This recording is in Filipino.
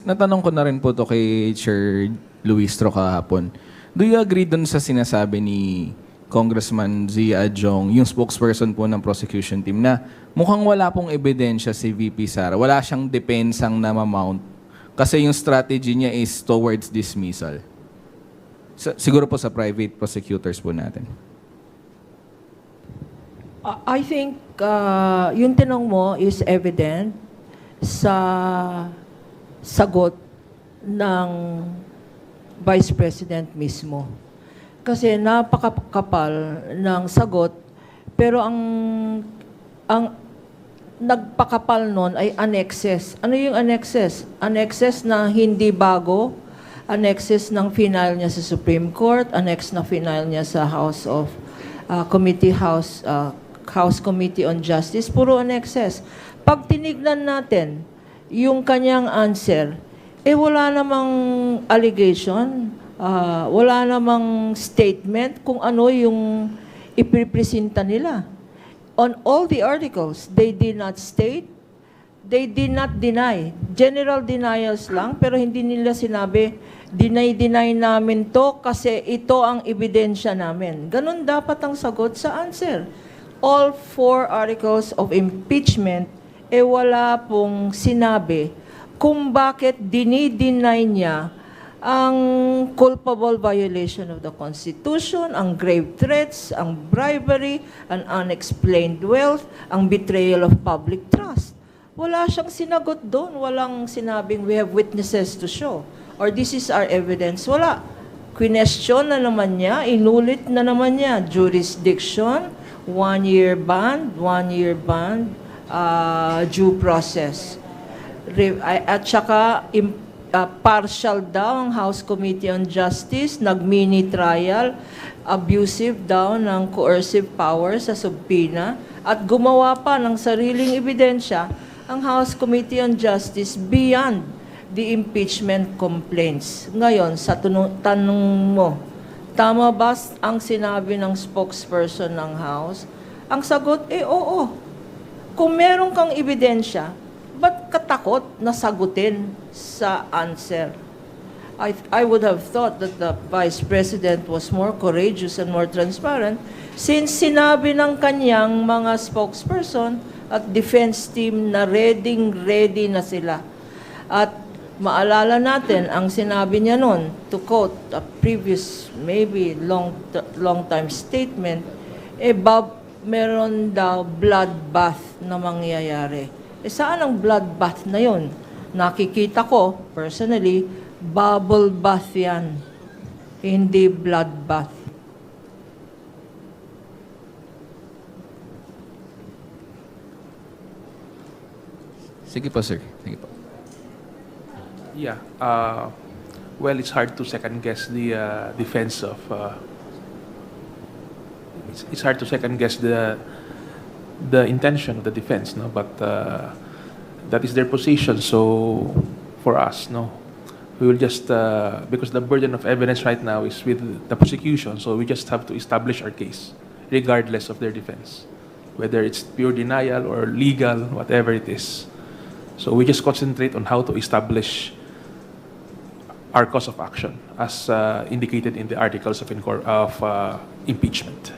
natanong ko na rin po to kay Chair Luistro kahapon. Do you agree dun sa sinasabi ni Congressman Zia Adjong, yung spokesperson po ng prosecution team, na mukhang wala pong ebidensya si VP Sara. Wala siyang depensang na mamount kasi yung strategy niya is towards dismissal. Siguro po sa private prosecutors po natin. I think yung tinong mo is evident sa sagot ng Vice President mismo. Kasi napakakapal ng sagot, pero ang nagpakapal nun ay annexes. Ano yung annexes? Annexes na hindi bago, annexes ng final niya sa Supreme Court, annex na final niya sa House Committee on Justice, puro annexes. Pag tinignan natin yung kanyang answer, wala namang allegation, wala namang statement kung ano yung ipipresenta nila. On all the articles, they did not state, they did not deny. General denials lang, pero hindi nila sinabi, deny namin to kasi ito ang ebidensya namin. Ganun dapat ang sagot sa answer. All 4 articles of impeachment, wala pong sinabi kung bakit dinideny niya ang culpable violation of the Constitution, ang grave threats, ang bribery, ang unexplained wealth, ang betrayal of public trust. Wala siyang sinagot doon. Walang sinabing we have witnesses to show or this is our evidence. Wala. Question na naman niya, inulit na naman niya. Jurisdiction, 1-year ban, due process. At saka, partial daw ang House Committee on Justice, nag-mini trial, abusive daw ng coercive power sa subpoena, at gumawa pa ng sariling ebidensya ang House Committee on Justice beyond the impeachment complaints. Ngayon, sa tanong mo, tama ba ang sinabi ng spokesperson ng House? Ang sagot, oo. Kung meron kang ebidensya, ba't katakot na sagutin sa answer? I would have thought that the Vice President was more courageous and more transparent since sinabi ng kanyang mga spokesperson at defense team na ready na sila. At maalala natin, ang sinabi niya noon, to quote a previous, maybe long time statement, meron daw bloodbath na mangyayari. Saan ang bloodbath na yun? Nakikita ko, personally, bubble bath yan. Hindi bloodbath. Sige po, sir. Sige po. Yeah. Well, it's hard to second guess the defense of. It's hard to second guess the intention of the defense, no. But that is their position. So for us, no, we will just because the burden of evidence right now is with the prosecution. So we just have to establish our case, regardless of their defense, whether it's pure denial or legal, whatever it is. So we just concentrate on how to establish our cause of action as indicated in the articles of impeachment.